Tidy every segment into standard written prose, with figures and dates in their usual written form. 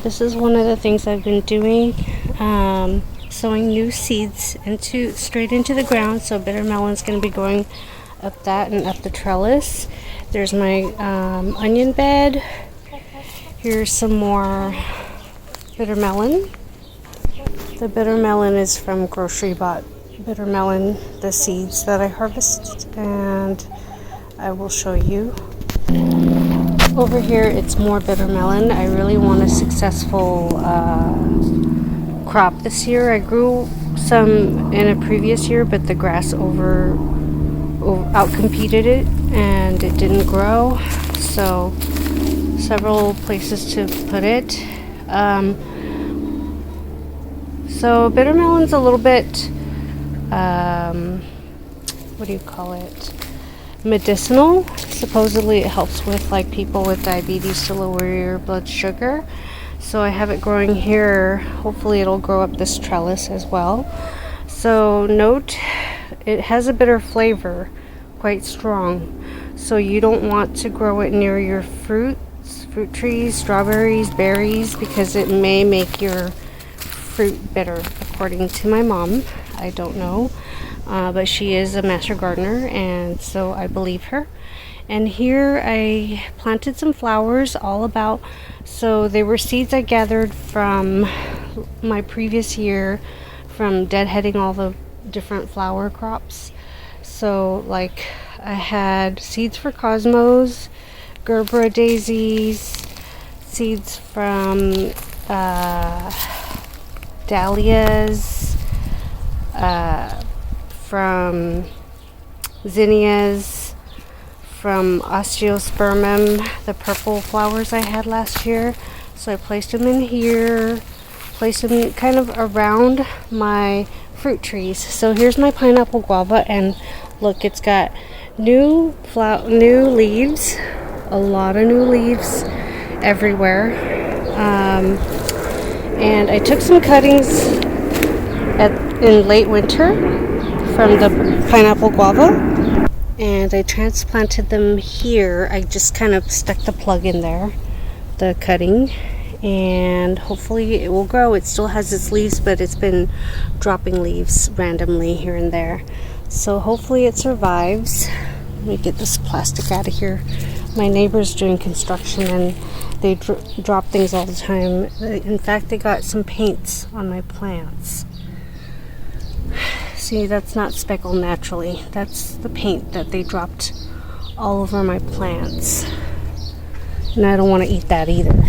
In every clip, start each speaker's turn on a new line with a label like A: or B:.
A: This is one of the things I've been doing, sowing new seeds straight into the ground. So bitter melon's going to be going up that and up the trellis. There's my onion bed. Here's some more bitter melon. The bitter melon is from grocery bought bitter melon, the seeds that I harvested, and I will show you. Over here it's more bitter melon. I really want a successful crop this year. I grew some in a previous year, but the grass outcompeted it and it didn't grow, so several places to put it. So bitter melon's a little bit what do you call it, medicinal. Supposedly it helps with like people with diabetes to lower your blood sugar. So I have it growing here. Hopefully it'll grow up this trellis as well. So note, it has a bitter flavor, quite strong. So you don't want to grow it near your fruit trees, strawberries, berries, because it may make your fruit bitter, according to my mom. I don't know, but she is a master gardener, and so I believe her. And here I planted some flowers all about. So they were seeds I gathered from my previous year, from deadheading all the different flower crops. So like I had seeds for cosmos, Gerbera daisies, seeds from dahlias, from zinnias, from osteospermum, the purple flowers I had last year. So I placed them in here, placed them kind of around my fruit trees. So here's my pineapple guava, and look, it's got new leaves, a lot of new leaves everywhere. And I took some cuttings in late winter from the pineapple guava, and I transplanted them here. I just kind of stuck the plug in there, the cutting, and hopefully it will grow. It still has its leaves, but it's been dropping leaves randomly here and there. So hopefully it survives. Let me get this plastic out of here. My neighbor's doing construction and they drop things all the time. In fact, they got some paints on my plants. See, that's not speckled naturally. That's the paint that they dropped all over my plants. And I don't want to eat that either.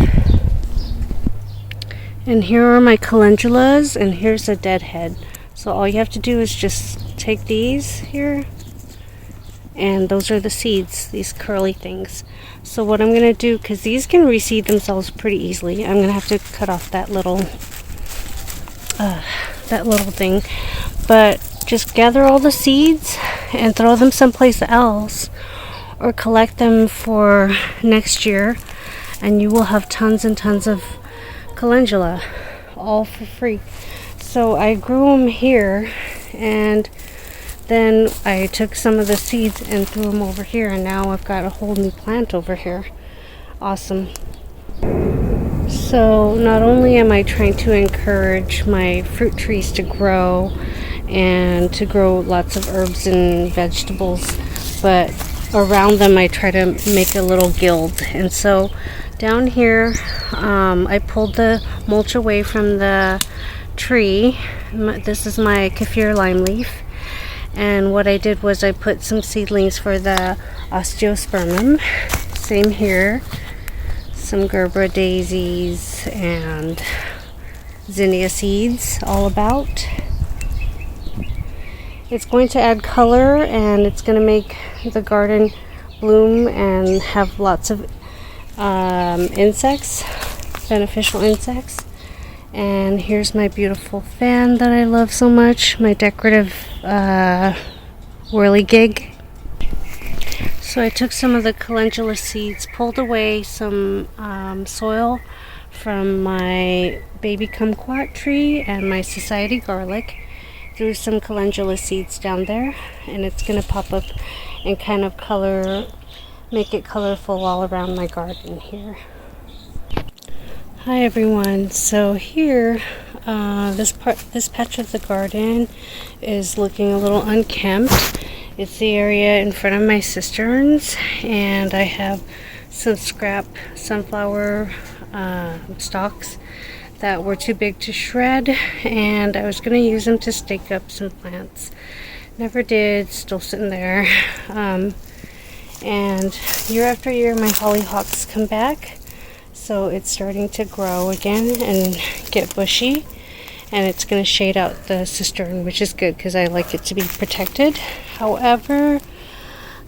A: And here are my calendulas, and here's a deadhead. So all you have to do is just take these here, and those are the seeds, these curly things. So what I'm going to do, because these can reseed themselves pretty easily, I'm going to have to cut off that little thing. But just gather all the seeds and throw them someplace else, or collect them for next year, and you will have tons and tons of calendula, all for free. So I grew them here, and then I took some of the seeds and threw them over here, and now I've got a whole new plant over here. Awesome. So not only am I trying to encourage my fruit trees to grow and to grow lots of herbs and vegetables, but around them I try to make a little guild. And so down here I pulled the mulch away from the tree. This is my kaffir lime leaf, and what I did was I put some seedlings for the osteospermum. Same here, some Gerbera daisies and zinnia seeds all about. It's going to add color, and it's going to make the garden bloom and have lots of insects, beneficial insects. And here's my beautiful fan that I love so much, my decorative whirligig. So I took some of the calendula seeds, pulled away some soil from my baby kumquat tree and my society garlic, threw some calendula seeds down there, and it's going to pop up and kind of make it colorful all around my garden here. Hi everyone. So here, this patch of the garden is looking a little unkempt. It's the area in front of my cisterns, and I have some scrap sunflower stalks that were too big to shred, and I was going to use them to stake up some plants. Never did, still sitting there. And year after year my hollyhocks come back. So it's starting to grow again and get bushy, and it's going to shade out the cistern, which is good because I like it to be protected. However,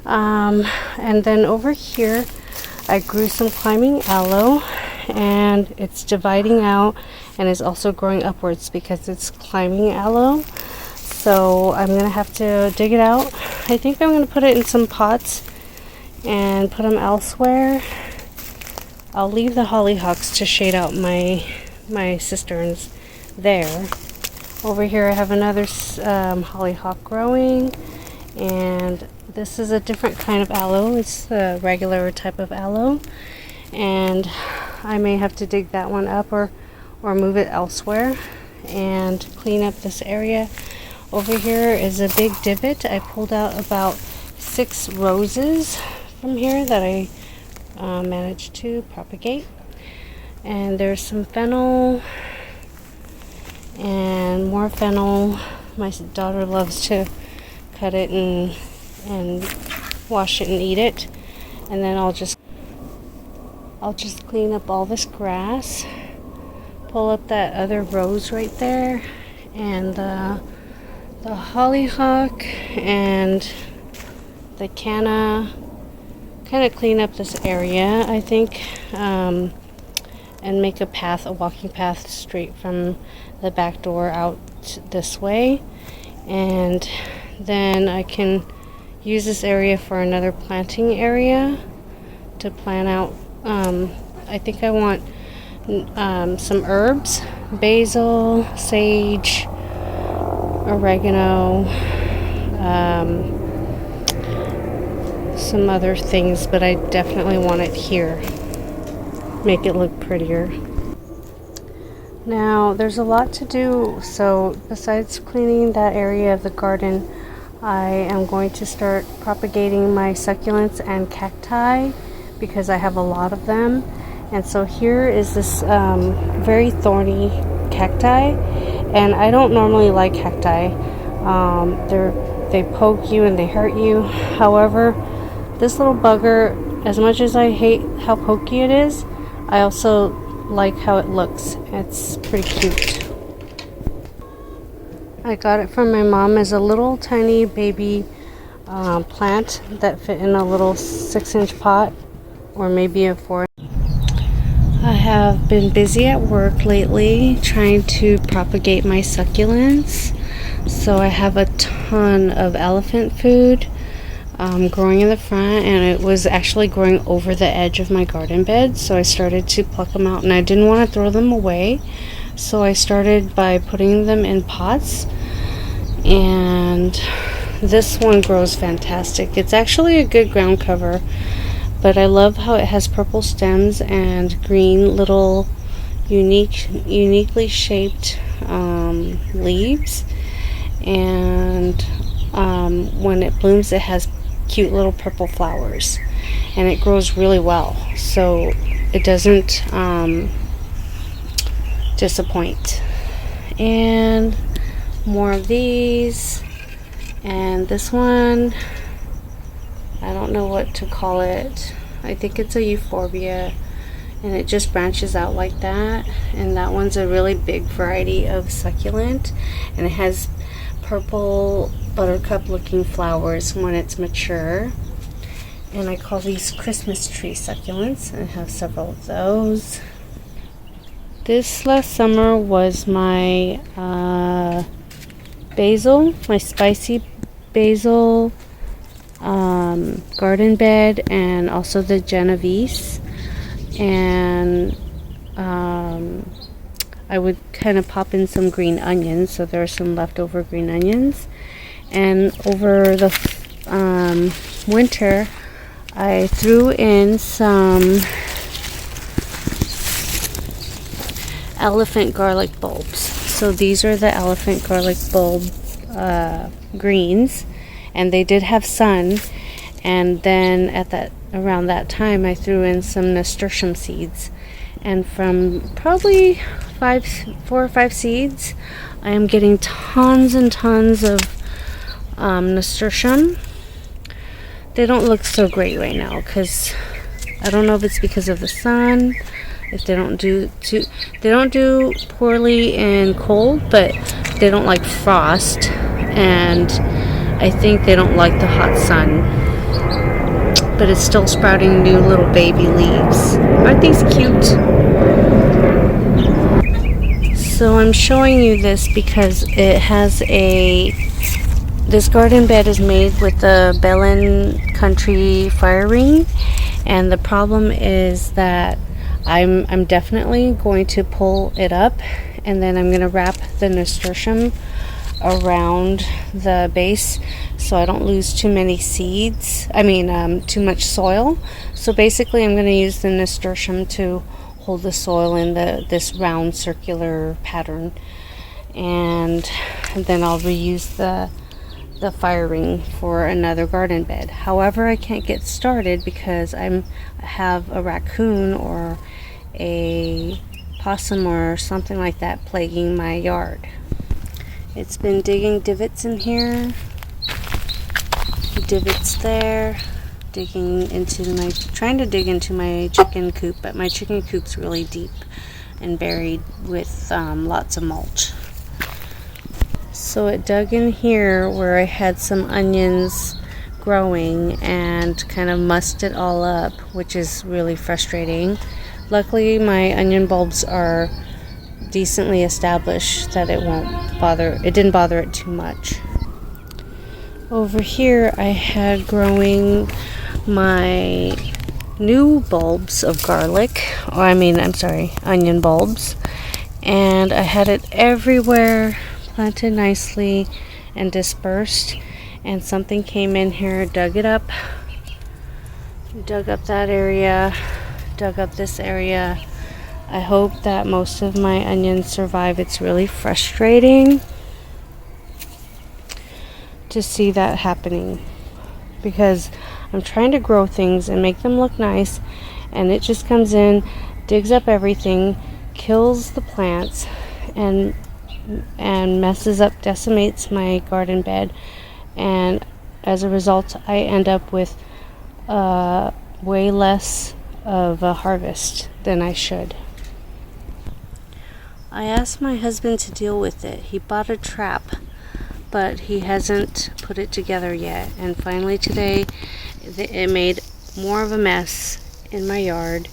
A: and then over here I grew some climbing aloe, and it's dividing out and is also growing upwards because it's climbing aloe. So I'm going to have to dig it out. I think I'm going to put it in some pots and put them elsewhere. I'll leave the hollyhocks to shade out my cisterns there. Over here I have another hollyhock growing, and this is a different kind of aloe. It's the regular type of aloe, and I may have to dig that one up or move it elsewhere and clean up this area. Over here is a big divot. I pulled out about 6 roses from here that I managed to propagate, and there's some fennel and more fennel. My daughter loves to cut it and wash it and eat it, and then I'll just clean up all this grass, pull up that other rose right there, and the hollyhock and the canna. Kind of clean up this area, I think, and make a walking path straight from the back door out this way, and then I can use this area for another planting area to plant out. I think I want some herbs: basil, sage, oregano, some other things, but I definitely want it here. Make it look prettier. Now, there's a lot to do, so besides cleaning that area of the garden, I am going to start propagating my succulents and cacti because I have a lot of them. And so here is this very thorny cacti, and I don't normally like cacti. They poke you and they hurt you. However, this little bugger, as much as I hate how pokey it is, I also like how it looks. It's pretty cute. I got it from my mom as a little tiny baby plant that fit in a little 6-inch pot, or maybe a 4. I have been busy at work lately trying to propagate my succulents. So I have a ton of elephant food growing in the front, and it was actually growing over the edge of my garden bed, so I started to pluck them out, and I didn't want to throw them away, so I started by putting them in pots, and this one grows fantastic. It's actually a good ground cover, but I love how it has purple stems and green little uniquely shaped leaves, and when it blooms it has cute little purple flowers, and it grows really well, so it doesn't disappoint. And more of these, and this one, I don't know what to call it. I think it's a euphorbia, and it just branches out like that, and that one's a really big variety of succulent, and it has purple buttercup looking flowers when it's mature, and I call these Christmas tree succulents. I have several of those. This last summer was my basil, my spicy basil garden bed, and also the Genovese, and I would kind of pop in some green onions, so there are some leftover green onions. And over the winter, I threw in some elephant garlic bulbs. So these are the elephant garlic bulb greens, and they did have sun. And then around that time, I threw in some nasturtium seeds, and from probably 4 or 5 seeds, I am getting tons and tons of nasturtium. They don't look so great right now because I don't know if it's because of the sun. If they don't do poorly in cold, but they don't like frost, and I think they don't like the hot sun. But it's still sprouting new little baby leaves. Aren't these cute? So I'm showing you this because it has this garden bed is made with the Belen Country fire ring, and the problem is that I'm definitely going to pull it up, and then I'm going to wrap the nasturtium around the base so I don't lose too many seeds. Too much soil. So basically I'm going to use the nasturtium to hold the soil in this round circular pattern, and then I'll reuse the fire ring for another garden bed. However, I can't get started because I have a raccoon or a possum or something like that plaguing my yard. It's been digging divots in here, divots there, trying to dig into my chicken coop, but my chicken coop's really deep and buried with lots of mulch. So it dug in here where I had some onions growing and kind of mussed it all up, which is really frustrating. Luckily, my onion bulbs are decently established that it didn't bother it too much. Over here I had growing my new bulbs of onion bulbs, and I had it everywhere, planted nicely and dispersed, and something came in here, dug up that area, dug up this area. I hope that most of my onions survive. It's really frustrating to see that happening because I'm trying to grow things and make them look nice, and it just comes in, digs up everything, kills the plants, and decimates my garden bed, and as a result I end up with way less of a harvest than I should. I asked my husband to deal with it. He bought a trap, but he hasn't put it together yet, and finally today it made more of a mess in my yard.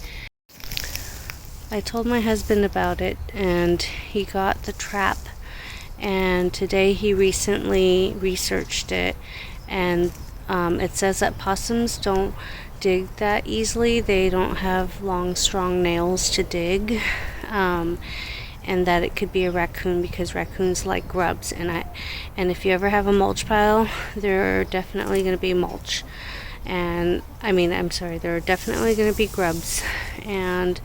A: I told my husband about it, and he got the trap, and today he recently researched it, and it says that possums don't dig that easily. They don't have long, strong nails to dig, and that it could be a raccoon because raccoons like grubs, and if you ever have a mulch pile, there are definitely going to be mulch, and there are definitely going to be grubs, and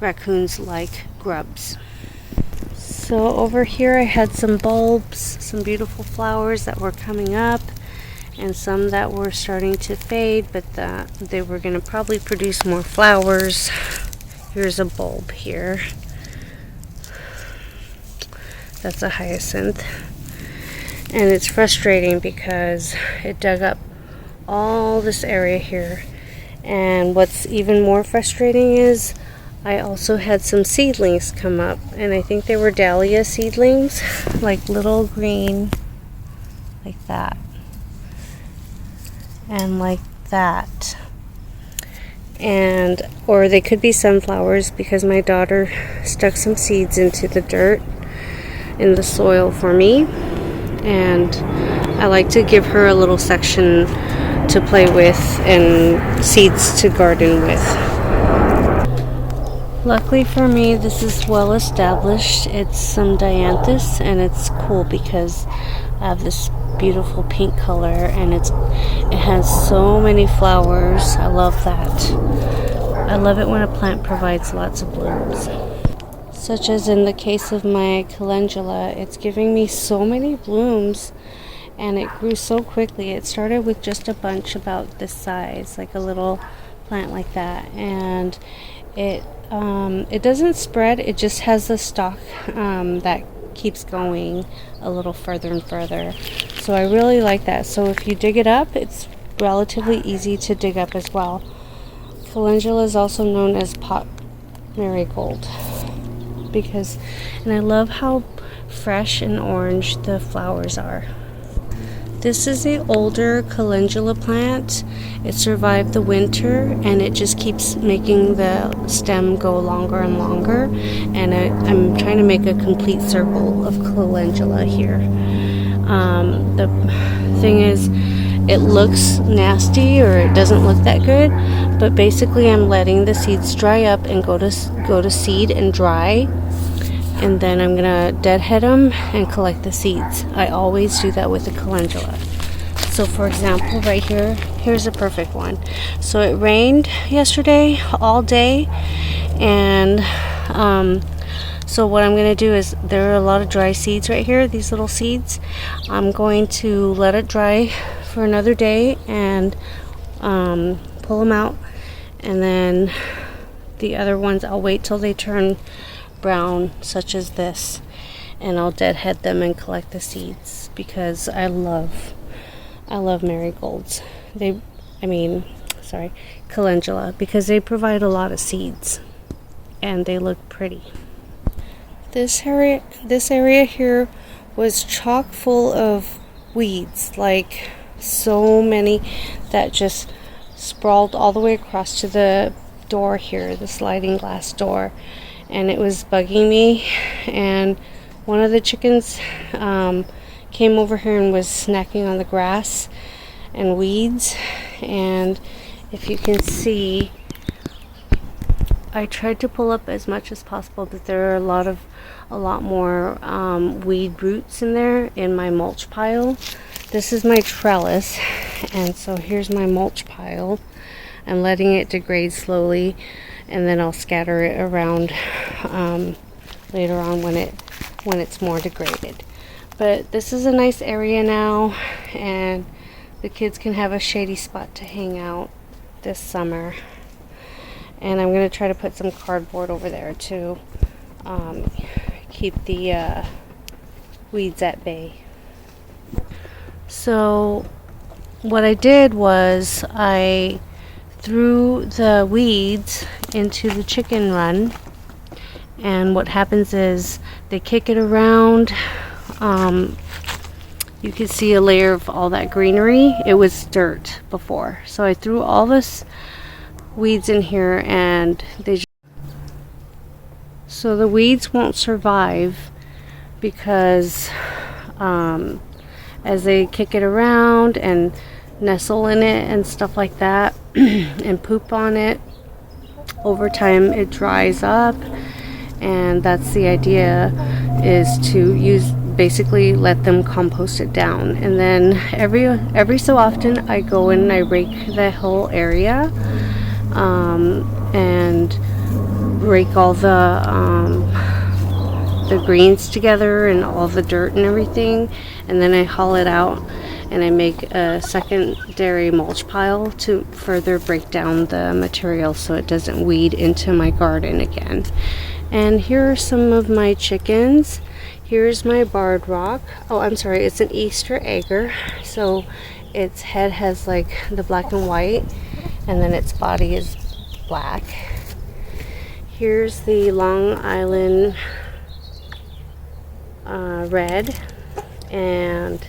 A: raccoons like grubs. So over here I had some bulbs, some beautiful flowers that were coming up, and some that were starting to fade, but they were going to probably produce more flowers. Here's a bulb here. That's a hyacinth. And it's frustrating because it dug up all this area here. And what's even more frustrating is I also had some seedlings come up, and I think they were dahlia seedlings, like little green, like that, and like that. Or they could be sunflowers because my daughter stuck some seeds into the dirt in the soil for me, and I like to give her a little section to play with and seeds to garden with. Luckily for me, this is well established. It's some dianthus, and it's cool because I have this beautiful pink color, and it has so many flowers. I love that. I love it when a plant provides lots of blooms. such as in the case of my calendula. It's giving me so many blooms, and it grew so quickly. It started with just a bunch about this size, like a little plant like that, and it doesn't spread. It just has the stalk that keeps going a little further and further. So I really like that. So if you dig it up, it's relatively easy to dig up as well. Calendula is also known as pot marigold and I love how fresh and orange the flowers are. This is a older calendula plant. It survived the winter, and it just keeps making the stem go longer and longer. And I'm trying to make a complete circle of calendula here. The thing is, it looks nasty, or it doesn't look that good, but basically I'm letting the seeds dry up and go to seed and dry, and then I'm gonna deadhead them and collect the seeds. I always do that with the calendula. So for example, right here, here's a perfect one. So it rained yesterday all day, and so what I'm going to do is, there are a lot of dry seeds right here, these little seeds. I'm going to let it dry for another day and pull them out, and then the other ones I'll wait till they turn brown, such as this, and I'll deadhead them and collect the seeds, because I love marigolds. Calendula, because they provide a lot of seeds and they look pretty. This area here was chock full of weeds, like so many, that just sprawled all the way across to the door here, the sliding glass door, and it was bugging me. And one of the chickens came over here and was snacking on the grass and weeds, and if you can see, I tried to pull up as much as possible, but there are a lot more weed roots in there in my mulch pile. This is my trellis, and so here's my mulch pile. I'm letting it degrade slowly, and then I'll scatter it around later on when it's more degraded. But this is a nice area now, and the kids can have a shady spot to hang out this summer. And I'm going to try to put some cardboard over there to keep the weeds at bay. So what I did was I threw the weeds into the chicken run, and what happens is they kick it around. You can see a layer of all that greenery. It was dirt before, so I threw all this weeds in here, and so the weeds won't survive, because as they kick it around and nestle in it and stuff like that and poop on it, over time it dries up. And that's the idea, is to basically let them compost it down. And then every so often I go in and I rake the whole area, and rake all the greens together and all the dirt and everything, and then I haul it out and I make a secondary mulch pile to further break down the material so it doesn't weed into my garden again. And here are some of my chickens. Here's my barred rock. Oh, I'm sorry, it's an Easter egger. So its head has like the black and white, and then its body is black. Here's the Long Island red, and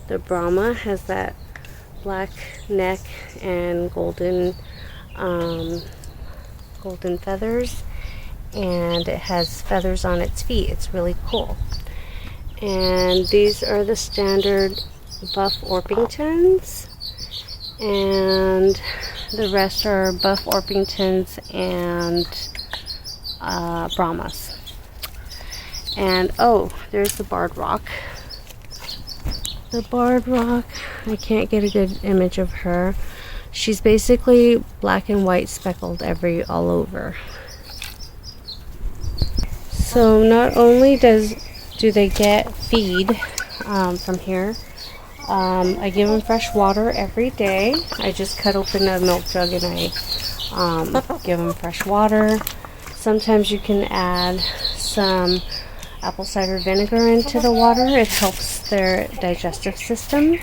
A: the Brahma has that black neck and golden feathers, and it has feathers on its feet. It's really cool. And these are the standard buff Orpingtons, and the rest are buff Orpingtons and Brahmas. And oh, there's the barred rock. The barred rock, I can't get a good image of her. She's basically black and white speckled all over. So not only do they get feed from here, I give them fresh water every day. I just cut open a milk jug and I give them fresh water. Sometimes you can add some apple cider vinegar into the water. It helps their digestive system.